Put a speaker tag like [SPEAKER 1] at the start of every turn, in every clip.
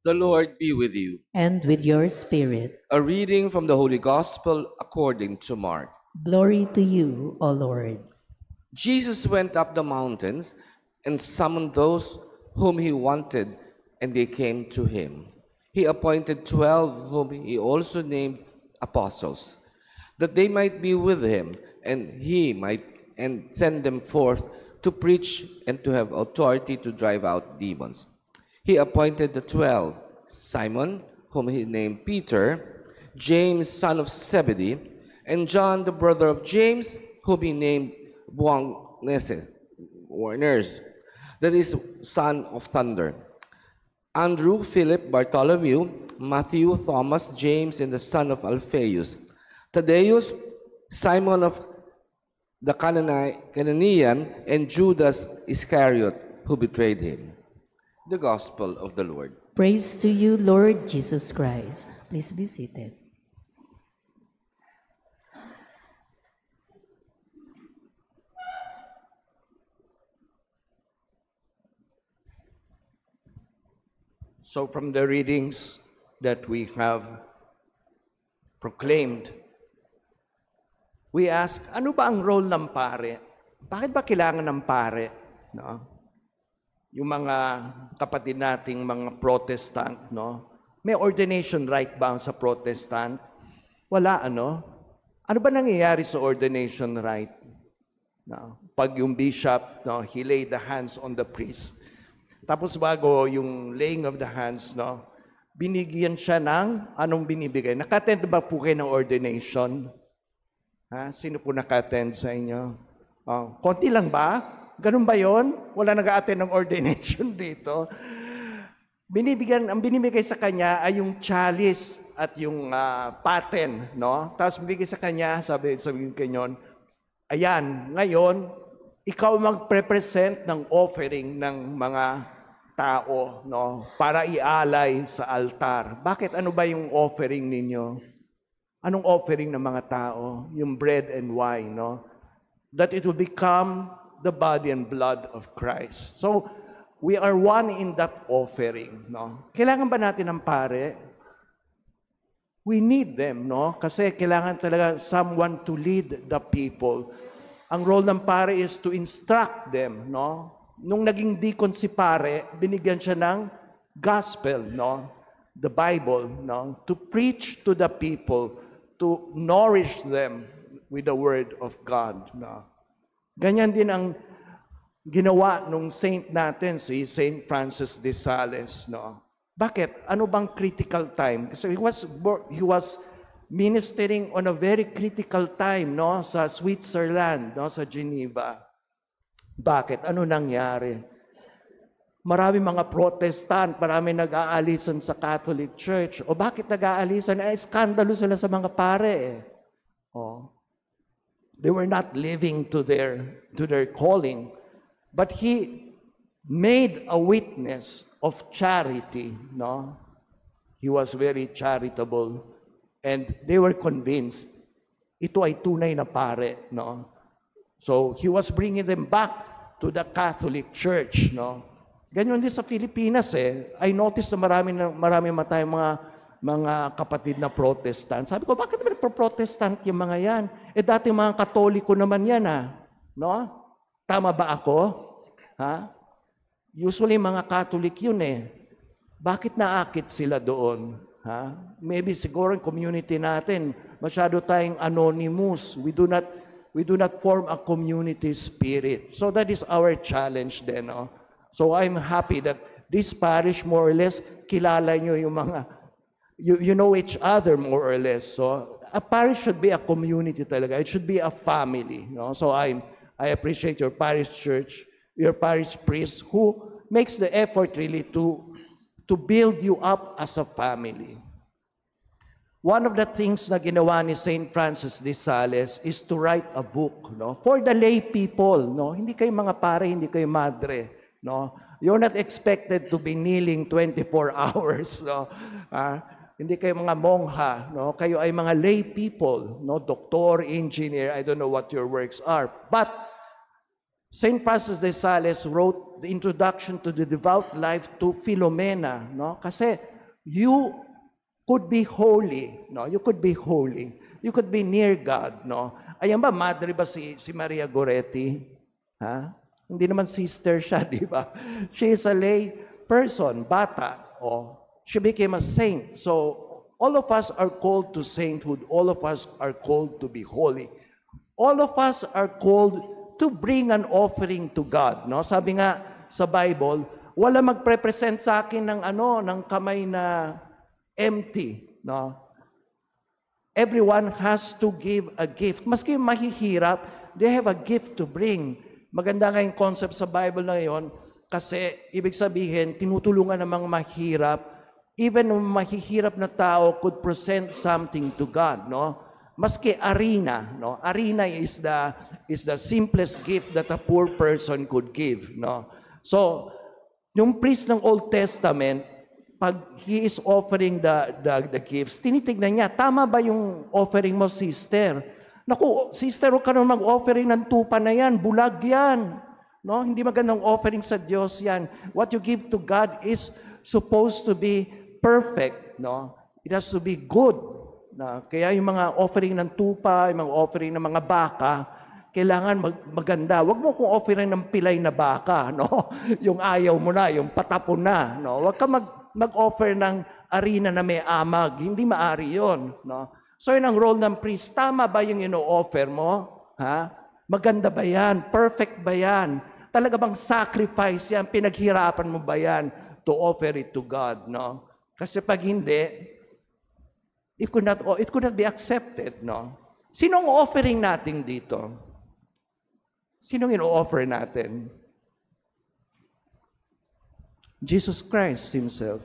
[SPEAKER 1] The Lord be with you.
[SPEAKER 2] And with your spirit.
[SPEAKER 1] A reading from the Holy Gospel according to Mark.
[SPEAKER 2] Glory to you, O Lord.
[SPEAKER 1] Jesus went up the mountains and summoned those whom he wanted, and they came to him. He appointed 12 whom he also named apostles, that they might be with him, and he might send them forth to preach and to have authority to drive out demons. He appointed the 12, Simon, whom he named Peter, James, son of Zebedee, and John, the brother of James, whom he named Boanerges, that is, son of thunder. Andrew, Philip, Bartholomew, Matthew, Thomas, James, and the son of Alphaeus, Thaddeus, Simon of the Canaanian, and Judas Iscariot, who betrayed him. The Gospel of the Lord.
[SPEAKER 2] Praise to you, Lord Jesus Christ. Please be seated.
[SPEAKER 3] So from the readings that we have proclaimed, we ask, ano ba ang role ng pare? Bakit ba kailangan ng pare? No? Yung mga kapatid nating mga Protestant, no? May ordination right ba sa Protestant? Wala, ano? Ano ba nangyayari sa ordination right? No? Pag yung bishop, no, he laid the hands on the priest. Tapos bago yung laying of the hands, no, binigyan siya ng, anong binibigay? Naka-attend ba po kayo ng ordination? Ha? Sino po naka-attend sa inyo? Oh, konti lang ba? Ganun ba yon? Wala nag-attend ng ordination dito. Ang binibigay sa kanya ay yung chalice at yung paten, no? Tapos binibigay sa kanya, sabi kanyon, ayan, ngayon, ikaw mag-represent ng offering ng mga tao, no, para ialay sa altar. Bakit? Ano ba yung offering ninyo? Anong offering ng mga tao? Yung bread and wine, no? That it will become the body and blood of Christ. So, we are one in that offering, no? Kailangan ba natin ng pare? We need them, no? Kasi kailangan talaga someone to lead the people. Ang role ng pare is to instruct them, no? Nung naging deacon si pare, binigyan siya ng gospel, no? The Bible, no? To preach to the people, to nourish them with the word of God, no? Ganyan din ang ginawa nung saint natin, si Saint Francis de Sales, no? Bakit? Ano bang critical time? Kasi he was ministering on a very critical time, no, sa Switzerland, no, sa Geneva. Bakit? Ano nangyari? Marami mga Protestant, marami nag-aalisan sa Catholic Church. O bakit nag-aalisan? Skandalo sila sa mga pare. Oh. They were not living to their calling. But he made a witness of charity, no? He was very charitable. And they were convinced, ito ay tunay na pare, no? So, he was bringing them back to the Catholic Church, no? Ganyan din sa Pilipinas, eh. I noticed na marami tayong mga kapatid na Protestant. Sabi ko, bakit naman pro-Protestant yung mga yan? Eh, dati mga Katoliko naman yan, no? Tama ba ako? Ha? Usually, mga Catholic yun, eh. Bakit naakit sila doon? Ha? Maybe siguro yung community natin, masyado tayong anonymous. We do not form a community spirit. So that is our challenge then. No? So I'm happy that this parish, more or less, kilala nyo yung mga, you know each other more or less. So a parish should be a community talaga. It should be a family. No? So I appreciate your parish church, your parish priest, who makes the effort really to build you up as a family. One of the things na ginawa ni Saint Francis de Sales is to write a book, no, for the lay people, no. Hindi kayo mga pare, hindi kayo madre, no. You're not expected to be kneeling 24 hours, no. Hindi kayo mga mongha, no. Kayo ay mga lay people, no, doktor, engineer, I don't know what your works are. But Saint Francis de Sales wrote the introduction to the devout life to Philomena, no? Kasi you could be holy, no? You could be holy. You could be near God, no? Ayan ba, madre ba si Maria Goretti? Ha? Hindi naman sister siya, di ba? She is a lay person, bata. Oh, she became a saint. So, all of us are called to sainthood. All of us are called to be holy. All of us are called to bring an offering to God, no? Sabi nga sa Bible, wala magpresent sa akin ng kamay na empty, no? Everyone has to give a gift. Maski mahihirap, they have a gift to bring. Maganda nga yung concept sa Bible na yon kasi ibig sabihin, tinutulungan ng mga mahirap. Even ng mahihirap na tao could present something to God, no? Maski arena, no? Arena is the simplest gift that a poor person could give, no? So, yung priest ng Old Testament, pag he is offering the gifts, tinitignan niya, tama ba yung offering mo, sister? Naku, sister, huwag ka naman mag-offering ng tupa na yan, bulag yan. No? Hindi magandang offering sa Diyos yan. What you give to God is supposed to be perfect. No? It has to be good. No? Kaya yung mga offering ng tupa, yung mga offering ng mga baka, kailangan maganda. Huwag mo kung offering ng pilay na baka, no? Yung ayaw mo na, yung patapon na, no? Huwag ka mag-offer ng arena na may amag. Hindi maari yun, no? So yun ang role ng priest. Tama ba yung ino-offer mo? Ha? Maganda ba yan? Perfect ba yan? Talaga bang sacrifice yan? Pinaghirapan mo ba yan to offer it to God, no? Kasi pag hindi, it could not be accepted, no? Sinong offering natin dito? Sinong ino-offer natin? Jesus Christ Himself.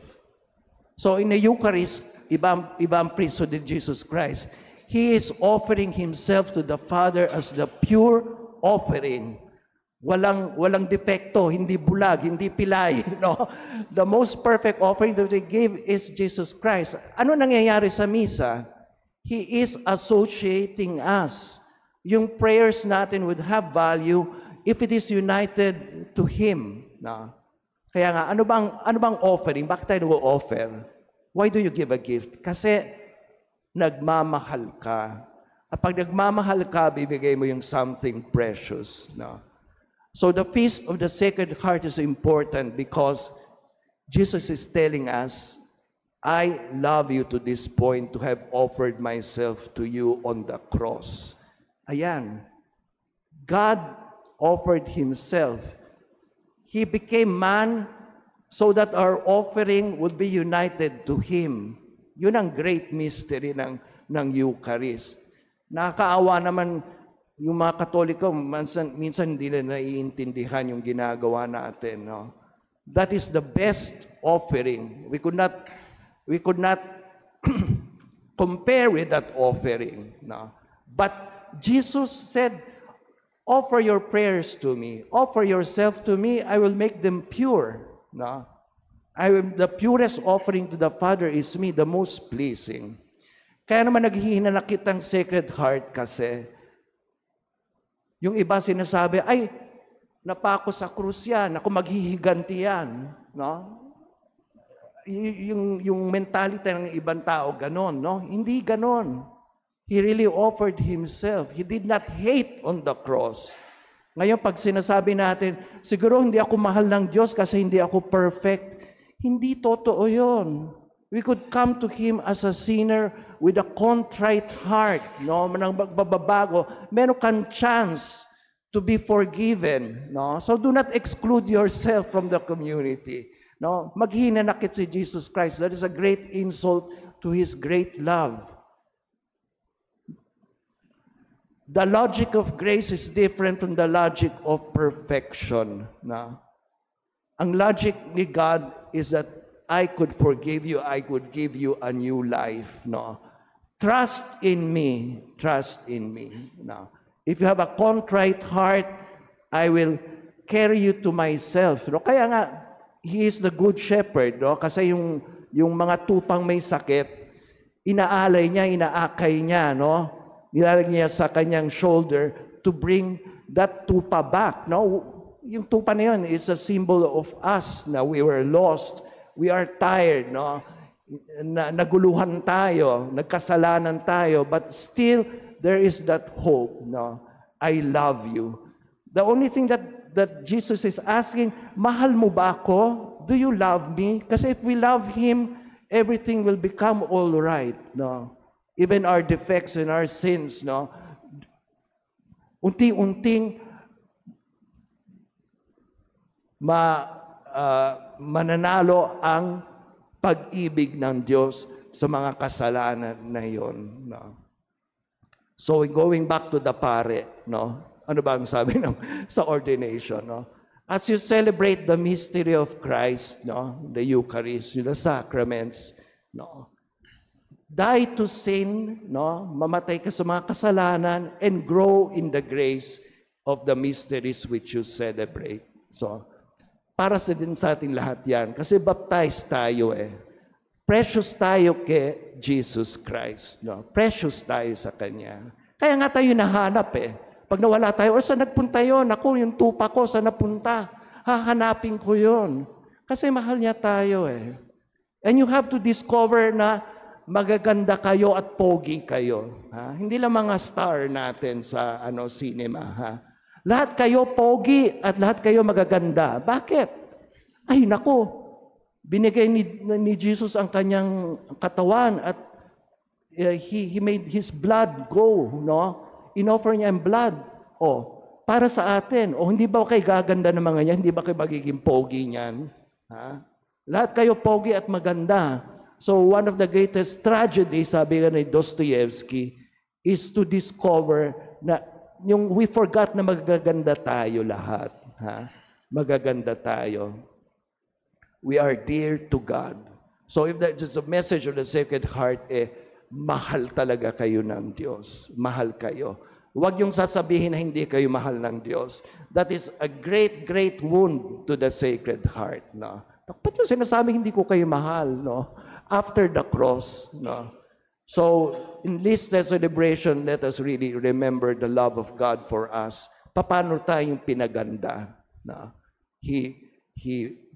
[SPEAKER 3] So in the Eucharist, ibang priesthood ni Jesus Christ. He is offering Himself to the Father as the pure offering. Walang defekto, hindi bulag, hindi pilay. No? The most perfect offering that we give is Jesus Christ. Ano nangyayari sa misa? He is associating us. Yung prayers natin would have value if it is united to Him. No? Kaya nga, ano bang offering? Bakit tayo nag-offer? Why do you give a gift? Kasi nagmamahal ka. At pag nagmamahal ka, bibigay mo yung something precious. No? So the Feast of the Sacred Heart is important because Jesus is telling us, I love you to this point to have offered myself to you on the cross. Ayan. God offered Himself. He became man so that our offering would be united to Him. Yun ang great mystery ng Eucharist. Nakakaawa naman yung mga Katoliko, minsan hindi na naiintindihan yung ginagawa natin. No? That is the best offering. We could not compare with that offering. No? But Jesus said, offer your prayers to me. Offer yourself to me. I will make them pure. No? The purest offering to the Father is me, the most pleasing. Kaya naman naghihinanakit ang Sacred Heart kasi yung iba sinasabi, ay, napako sa krus yan, ako maghihiganti yan. No? Yung mentality ng ibang tao, ganon. No? Hindi ganon. He really offered Himself. He did not hate on the cross. Ngayon, pag sinasabi natin, siguro hindi ako mahal ng Diyos kasi hindi ako perfect. Hindi totoo yun. We could come to Him as a sinner with a contrite heart. No? Manang magbabago. Meron kang chance to be forgiven. No? So do not exclude yourself from the community. No? Maghinanakit si Jesus Christ. That is a great insult to His great love. The logic of grace is different from the logic of perfection. No? Ang logic ni God is that I could forgive you, I could give you a new life. No? Trust in me. Trust in me. No? If you have a contrite heart, I will carry you to myself. No? Kaya nga, He is the good shepherd. No? Kasi yung mga tupang may sakit, inaalay niya, inaakay niya, no? Nilalagay niya sa kanyang shoulder to bring that tupa back. No? Yung tupa na yun is a symbol of us na we were lost. We are tired. No? naguluhan tayo, nagkasalanan tayo, but still there is that hope, no? I love you. The only thing that Jesus is asking, mahal mo ba ako? Do you love me? Kasi if we love Him, everything will become all right, no? Even our defects and our sins, no? Unti-unting mananalo ang pag-ibig ng Diyos sa mga kasalanan na yon, no? So going back to the pare, no? Ano ba ang sabi sa ordination, no? As you celebrate the mystery of Christ, no, the Eucharist, the sacraments, no, die to sin, no, mamatay ka sa mga kasalanan, and grow in the grace of the mysteries which you celebrate. So, para din sa ating lahat yan. Kasi baptized tayo eh. Precious tayo kay Jesus Christ. No? Precious tayo sa Kanya. Kaya nga tayo nahanap eh. Pag nawala tayo, saan nagpunta yun? Ako, yung tupa ko, saan napunta? Hahanapin ko yun. Kasi mahal niya tayo eh. And you have to discover na magaganda kayo at pogi kayo. Ha? Hindi lang mga star natin sa cinema. Ha? Lahat kayo pogi at lahat kayo magaganda. Bakit? Ay nako, binigay ni Jesus ang kanyang katawan at he made His blood go, no? Inoffer niya ang blood. Para sa atin. Hindi ba kayo gaganda ng mga yan? Hindi ba kayo magiging pogi niyan? Ha? Lahat kayo pogi at maganda. So one of the greatest tragedies, sabi nga ni Dostoevsky, is to discover na we forgot na magaganda tayo lahat. Ha? Magaganda tayo. We are dear to God. So if that's a message of the Sacred Heart, mahal talaga kayo ng Diyos. Mahal kayo. Huwag yung sasabihin na hindi kayo mahal ng Diyos. That is a great, great wound to the Sacred Heart. No? Ba't yung sinasabi hindi ko kayo mahal? No? After the cross, no? So, in this celebration, let us really remember the love of God for us. Paano tayong pinaganda? No? He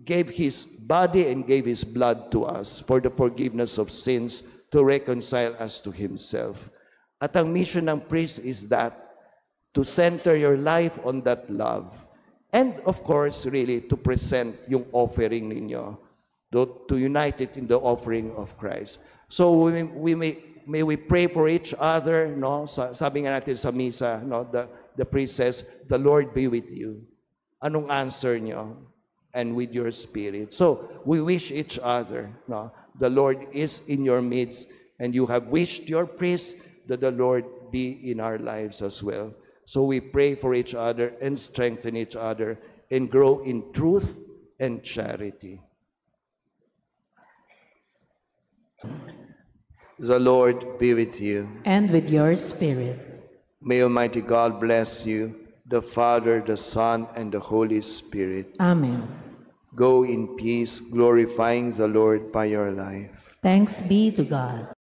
[SPEAKER 3] gave His body and gave His blood to us for the forgiveness of sins to reconcile us to Himself. At ang mission ng priest is that, to center your life on that love. And of course, really, to present yung offering ninyo, to unite it in the offering of Christ. So may we pray for each other, no? Sabi nga natin sa misa, no? The priest says, "The Lord be with you." Anong answer nyo? And with your spirit. So we wish each other, no? The Lord is in your midst, and you have wished your priest that the Lord be in our lives as well. So we pray for each other and strengthen each other and grow in truth and charity.
[SPEAKER 1] The Lord be with you.
[SPEAKER 2] And with your spirit.
[SPEAKER 1] May Almighty God bless you, the Father, the Son, and the Holy Spirit.
[SPEAKER 2] Amen.
[SPEAKER 1] Go in peace, glorifying the Lord by your life.
[SPEAKER 2] Thanks be to God.